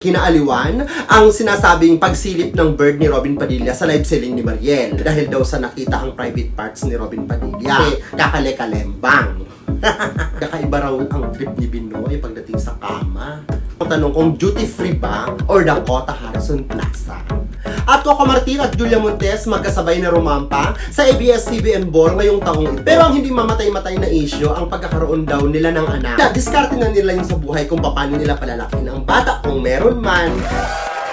Kinaaliwan ang sinasabing pagsilip ng bird ni Robin Padilla sa live selling ni Mariel dahil daw sa nakita ang private parts ni Robin Padilla. Kakale-kalembang. Kakaiba raw ang trip ni Binoy pagdating sa kama. Tanong kung duty free ba or Dakota Harrison Plaza. At Coco Martin at Julia Montes magkasabay na rumampa sa ABS-CBN Ball ngayong taong ito. Pero ang hindi mamatay-matay na issue ang pagkakaroon daw nila ng anak. Diskarte na nila yung sa buhay kung paano nila palalakin ang bata kung meron man.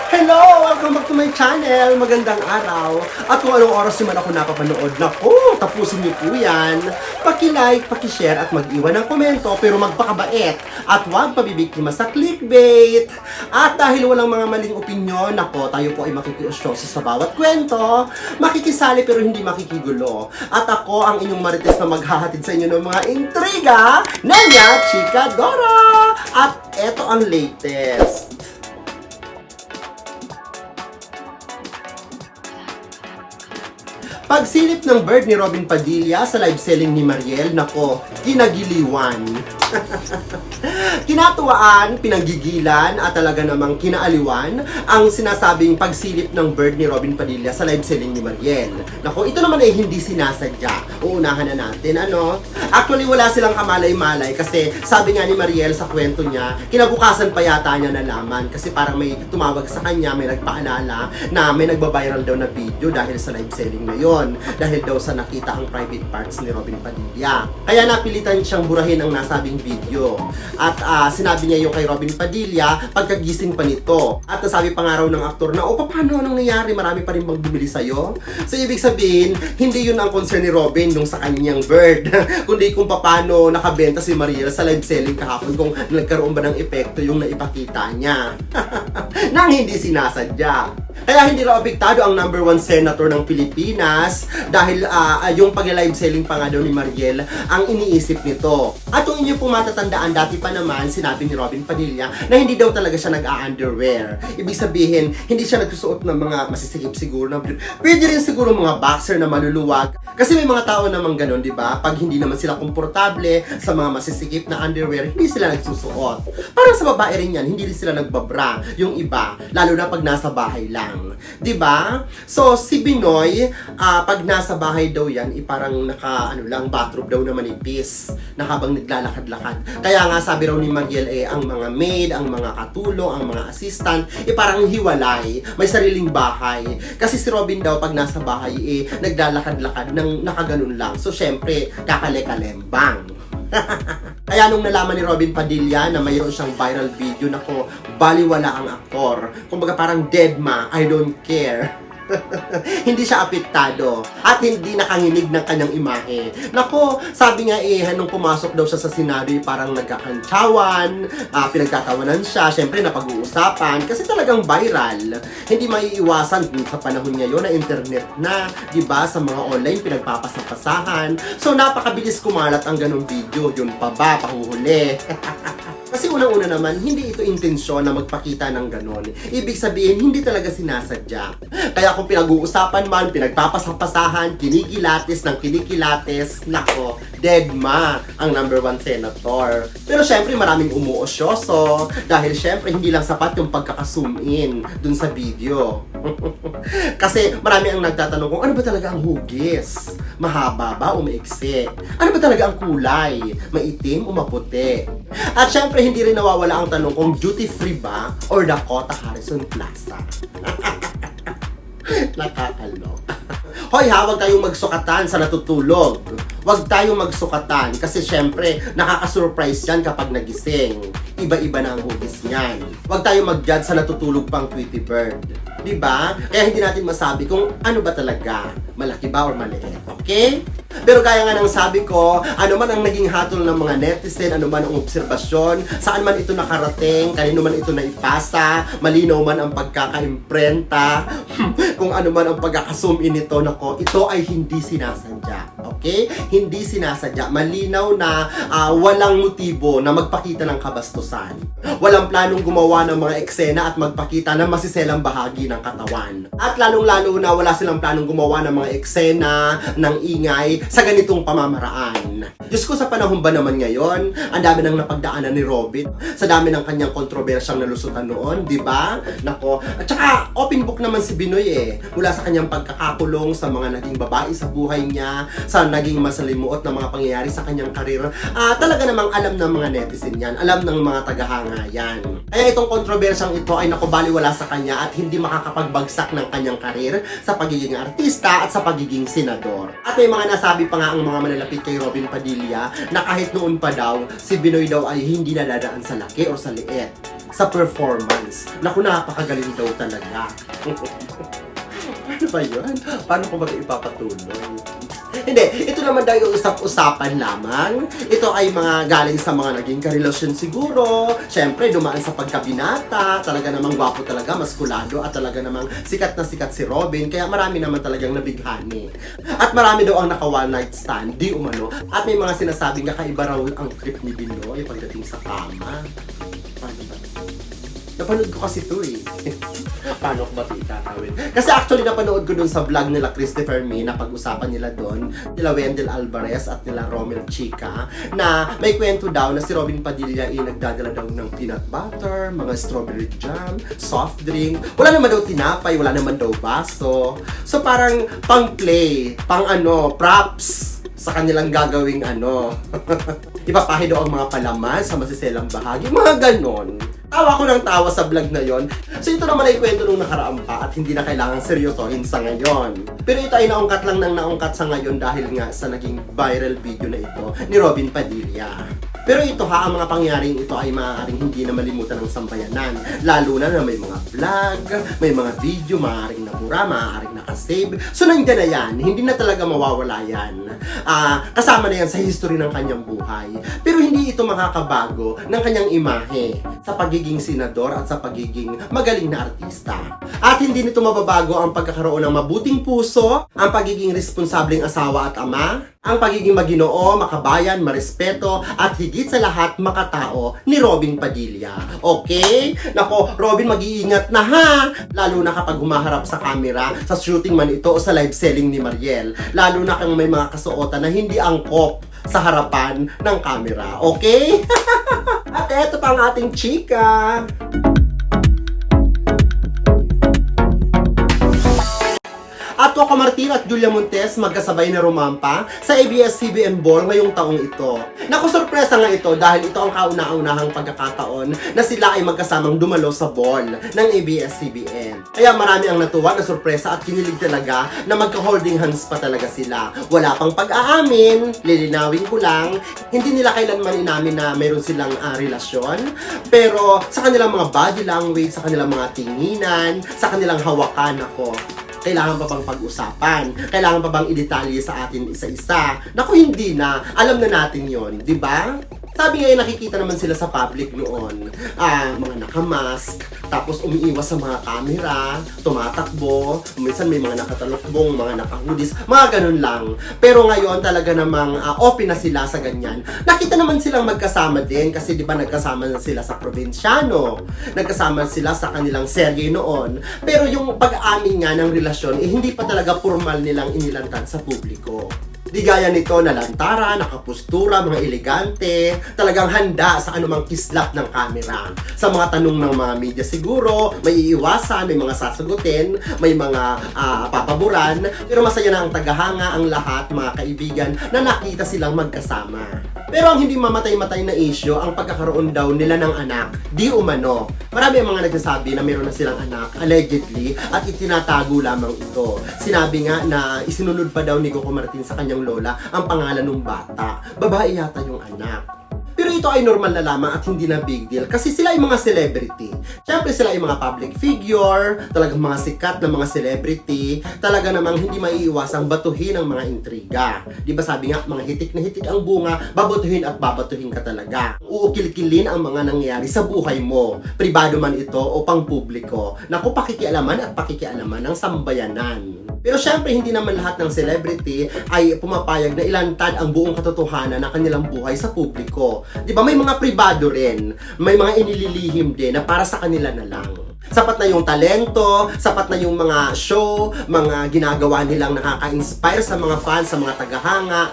Hello! Welcome back to my channel! Magandang araw! At kung anong oras naman ako napapanood, naku, tapusin niyo po yan. Paki-like, paki-share at mag-iwan ng komento pero magpakabait at huwag pabibiktima sa clickbait. At dahil walang mga maling opinyon, nako, tayo po ay makikiusyoso sa bawat kwento, makikisali pero hindi makikigulo. At ako ang inyong marites na maghahatid sa inyo ng mga intriga, Nenya Chika Dora! At eto ang latest. Pagsilip ng bird ni Robin Padilla sa live selling ni Mariel, nako, kinagiliwan. Kinatuwaan, pinanggigilan at talaga namang kinaaliwan ang sinasabing pagsilip ng bird ni Robin Padilla sa live selling ni Mariel. Nako, ito naman ay hindi sinasadya. Uunahan na natin, ano? Actually, wala silang kamalay-malay kasi sabi nga ni Mariel sa kwento niya, kinabukasan pa yata niya nalaman kasi parang may tumawag sa kanya, may nagpaalala na may nagbabiral daw na video dahil sa live selling na yon, dahil daw sa nakita ang private parts ni Robin Padilla. Kaya napilitan siyang burahin ang nasabing video. At sinabi niya yung kay Robin Padilla pagkagising pa nito. At nasabi pa nga raw ng aktor na, paano anong nangyari? Marami pa rin bang bumili sa'yo? So, ibig sabihin, hindi yun ang concern ni Robin nung sa kanyang bird. Kundi kung paano nakabenta si Mariel sa live selling kahapon, kung nagkaroon ba ng epekto yung naipakita niya. Nang hindi sinasadya. Kaya hindi raw apektado ang number 1 senator ng Pilipinas dahil yung pag-live selling pa nga daw ni Mariel ang iniisip nito. At kung inyo po matatandaan, dati pa naman sinabi ni Robin Padilla na hindi daw talaga siya nag-underwear. Ibig sabihin, hindi siya nagsusuot ng mga masisikip siguro na pwede rin siguro mga boxer na maluluwag. Kasi may mga tao namang ganun, di ba? Pag hindi naman sila komportable sa mga masisikip na underwear, hindi sila nagsusuot. Parang sa babae rin yan, hindi rin sila nagbabra. Yung iba, lalo na pag nasa bahay lang. 'Di ba? So si Binoy, pag nasa bahay daw 'yan, parang bathrobe daw na manipis na habang naglalakad-lakad. Kaya nga sabi raw ni Mariel ang mga maid, ang mga katulong, ang mga assistant, parang hiwalay, may sariling bahay. Kasi si Robin daw pag nasa bahay naglalakad-lakad nang nakaganon lang. So syempre, kakale-kalembang. Kaya nung nalaman ni Robin Padilla na mayroon siyang viral video, nako, baliwala ang aktor. Kumbaga parang dead ma, I don't care. Hindi siya apektado at hindi nakanginig ng kanyang imahe. Nako, sabi nga nung pumasok daw siya sa senaryo, parang nagkakantsawan, pinagtatawanan siya, syempre napag-uusapan kasi talagang viral. Hindi maiiwasan sa panahon ngayon na internet na, 'di ba, sa mga online pinagpapasapasahan. So napakabilis kumalat ang ganung video, yun pa ba pahuhuli. Kasi unang-una naman, hindi ito intensyon na magpakita ng ganon. Ibig sabihin, hindi talaga sinasadya. Kaya kung pinag-uusapan man, pinagpapasapasahan, kinikilates ng kinikilates, nako, dead ma ang number 1 senator. Pero syempre maraming umuosyoso dahil syempre hindi lang sapat yung pagkaka-zoom in dun sa video. Kasi marami ang nagtatanong kung ano ba talaga ang hugis? Mahaba ba o maiksi? Ano ba talaga ang kulay? Maitim o maputi? At syempre hindi rin nawawala ang tanong kung duty free ba or Dakota Harrison Plaza. Nakakaloka. Hoy ha, huwag tayong magsukatan sa natutulog. Huwag tayong magsukatan kasi syempre nakaka-surprise yan kapag nagising. Iba-iba na ang hugis niyan. Huwag tayong mag-judge sa natutulog pang Tweety Bird. Diba? Kaya hindi natin masabi kung ano ba talaga, malaki ba or maliit. Okay? Pero gaya nga ng sabi ko, ano man ang naging hatol ng mga netizen, ano man ang obserbasyon, saan man ito nakarating, kanino man ito naipasa, malinaw man ang pagkaka-imprenta, kung ano man ang pagkaka-zoom in ito, nako, ito ay hindi sinasadya. Okay? Hindi sinasadya. Malinaw na walang motibo na magpakita ng kabastusan. Walang planong gumawa ng mga eksena at magpakita ng masiselang bahagi ng katawan. At lalong-lalo na wala silang planong gumawa ng mga eksena, ng ingay, sa ganitong pamamaraan. yan. Diyos ko, sa panahon ba naman ngayon, ang dami nang napagdaanan ni Robin, sa dami ng kanyang kontrobersyang nalusutan noon, di ba? Nako, at saka open book naman si Binoy mula sa kanyang pagkakakulong, sa mga naging babae sa buhay niya, sa naging masalimuot na mga pangyayari sa kanyang karir. Talaga namang alam ng mga netizen yan, alam ng mga tagahanga yan. Kaya itong kontrobersyang ito ay nakubaliwala sa kanya at hindi makakapagbagsak ng kanyang karir sa pagiging artista at sa pagiging senador. At may mga nasabi pa nga ang mga manlalapit kay Robin Padilla na kahit noon pa daw, si Binoy daw ay hindi nadadaan sa laki o sa liit, sa performance. Naku, napakagaling daw talaga. Ano ba yun? Paano ko ba ito ipapatuloy? Hindi, ito naman daw yung usap-usapan lamang. Ito ay mga galing sa mga naging karelasyon siguro. Siyempre, dumaan sa pagkabinata. Talaga namang gwapo talaga, maskulado, at talaga namang sikat na sikat si Robin. Kaya marami naman talagang nabighani. At marami daw ang naka one night stand, di umano. At may mga sinasabing kakaiba raw ang trip ni Binoy pagdating sa kama. Paano ba? Napanood ko kasi ito Paano ko ba ito itatawin? Kasi actually napanood ko dun sa vlog nila Christopher May na pag-usapan nila dun, nila Wendell Alvarez at nila Romel Chica, na may kwento daw na si Robin Padilla ay nagdadala daw ng peanut butter, mga strawberry jam, soft drink, wala naman daw tinapay, wala naman daw baso. So parang pang-play, props sa kanilang gagawing ipapahe daw ang mga palaman sa masiselang bahagi, mga ganon. Tawa ko ng tawa sa vlog na yon. So ito naman ay kwento nung nakaraan pa at hindi na kailangang seryosohin sa ngayon. Pero ito ay naungkat lang ng naungkat sa ngayon dahil nga sa naging viral video na ito ni Robin Padilla. Pero ito ang mga pangyayaring ito ay maaaring hindi na malimutan ng sambayanan. Lalo na may mga vlog, may mga video, maaaring nabura, maaaring nakasave. So nandiyan na yan, hindi na talaga mawawala yan. Kasama na yan sa history ng kanyang buhay. Pero hindi ito makakabago ng kanyang imahe sa pagiging senador at sa pagiging magaling na artista. At hindi nito mababago ang pagkakaroon ng mabuting puso, ang pagiging responsableng asawa at ama, ang pagiging maginoo, makabayan, marespeto, at higit sa lahat makatao ni Robin Padilla. Okay? Nako, Robin, mag-iingat na ha! Lalo na kapag humaharap sa camera, sa shooting man ito o sa live selling ni Mariel. Lalo na kung may mga kasuotan na hindi angkop sa harapan ng camera. Okay? At eto pa ang ating chika. At Coco Martin at Julia Montes magkasabay na rumampa sa ABS-CBN Ball ngayong taong ito. Naku, sorpresa nga ito dahil ito ang kauna-unahang pagkakataon na sila ay magkasamang dumalo sa ball ng ABS-CBN. Kaya marami ang natuwa na sorpresa at kinilig talaga na magka-holding hands pa talaga sila. Wala pang pag-aamin, lilinawin ko lang, hindi nila kailanman inamin na mayroon silang relasyon. Pero sa kanilang mga body language, sa kanilang mga tinginan, sa kanilang hawakan, ako, kailangan pa bang pag-usapan? Kailangan pa bang idetalye sa atin isa-isa? Naku, hindi na. Alam na natin yon, di ba? Sabi nga, nakikita naman sila sa public noon. Mga nakamask, tapos umiiwas sa mga camera, tumatakbo, minsan may mga nakatalokbong, mga nakahoodies, mga ganun lang. Pero ngayon talaga namang open na sila sa ganyan. Nakita naman silang magkasama din kasi di ba nagkasama na sila sa Provinciano. Nagkasama sila sa kanilang serye noon. Pero yung pag-amin nga ng relasyon, hindi pa talaga formal nilang inilantad sa publiko. Di gaya nito na lantara, nakapustura, mga elegante, talagang handa sa anumang kislap ng camera. Sa mga tanong ng mga media siguro, may iiwasan, may mga sasagutin, may mga papaburan, pero masaya na ang tagahanga, ang lahat, mga kaibigan, na nakita silang magkasama. Pero ang hindi mamatay-matay na issue, ang pagkakaroon daw nila ng anak, di umano. Marami ang mga nagsasabi na meron na silang anak, allegedly, at itinatago lamang ito. Sinabi nga na isinunod pa daw ni Coco Martin sa kanyang lola ang pangalan ng bata. Babae yata yung anak. Pero ito ay normal na lamang at hindi na big deal kasi sila ay mga celebrity. Siyempre sila ay mga public figure, talagang mga sikat na mga celebrity, talaga namang hindi maiiwasang batuhin ang mga intriga. Di ba sabi nga, mga hitik na hitik ang bunga, babatuhin at babatuhin ka talaga. Uukil-kilin ang mga nangyayari sa buhay mo, pribado man ito o pang publiko. Naku, pakikialaman at pakikialaman ng sambayanan. Pero syempre, hindi naman lahat ng celebrity ay pumapayag na ilantad ang buong katotohanan ng kanilang buhay sa publiko. Di ba? May mga pribado rin. May mga inililihim din na para sa kanila na lang. Sapat na yung talento, sapat na yung mga show, mga ginagawa nilang nakaka-inspire sa mga fans, sa mga tagahanga.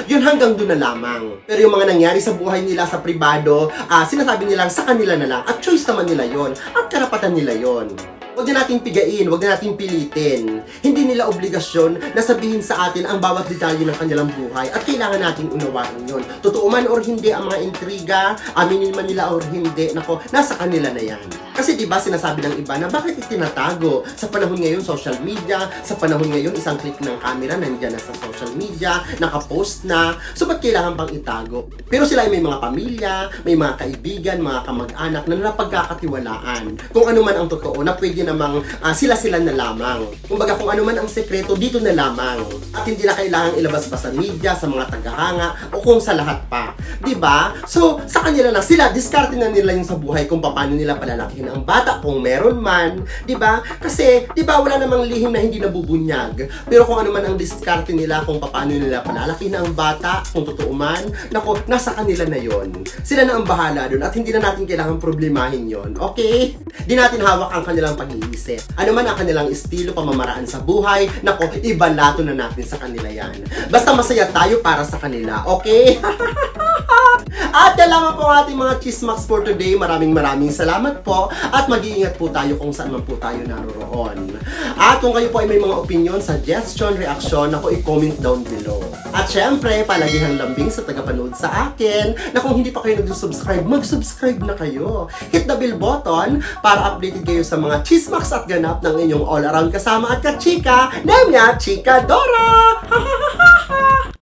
Yun hanggang doon na lamang. Pero yung mga nangyari sa buhay nila sa pribado, sinasabi nilang sa kanila na lang. At choice naman nila yon, at karapatan nila yon. Huwag na nating pigain, huwag na nating pilitin. Hindi nila obligasyon na sabihin sa atin ang bawat detalye ng kanilang buhay at kailangan nating unawain yun. Totoo man or hindi ang mga intriga, aminin man nila or hindi, nako, nasa kanila na yan. Kasi diba sinasabi ng iba na bakit itinatago? Sa panahon ngayon, social media, sa panahon ngayon, isang click ng camera, nandiyan na sa social media, nakapost na, so ba't kailangan pang itago? Pero sila ay may mga pamilya, may mga kaibigan, mga kamag-anak na napagkakatiwalaan. Kung ano man ang totoo, na pwede namang sila-sila na lamang. Kumbaga kung ano man ang sekreto, dito na lamang. At hindi na kailangang ilabas pa sa media, sa mga tagahanga, o kung sa lahat pa. Diba? So, sa kanila na sila, diskarte na nila yung sa buhay kung paano nila palalakihin ang bata, kung meron man. Diba? Kasi, diba, wala namang lihim na hindi nabubunyag. Pero kung ano man ang diskarte nila, kung paano nila palalakihin ang bata, kung totoo man, nako, nasa kanila na yon. Sila na ang bahala dun at hindi na natin kailangang problemahin yon. Okay? Di natin hawak ang kanilang pag-iisip. Ano man ang kanilang estilo, pamamaraan sa buhay, nako, ibalato na natin sa kanila yan. Basta masaya tayo para sa kanila, okay? At yan lamang po ang ating mga chismax for today. Maraming salamat po at mag-iingat po tayo kung saan man po tayo naroroon. At kung kayo po ay may mga opinion, suggestion, reaction, ako i-comment down below. At syempre, palagihang lambing sa tagapanood sa akin na kung hindi pa kayo nag-subscribe, mag-subscribe na kayo. Hit the bell button para updated kayo sa mga chismax at ganap ng inyong all-around kasama at kachika, name niya, Chika Dora!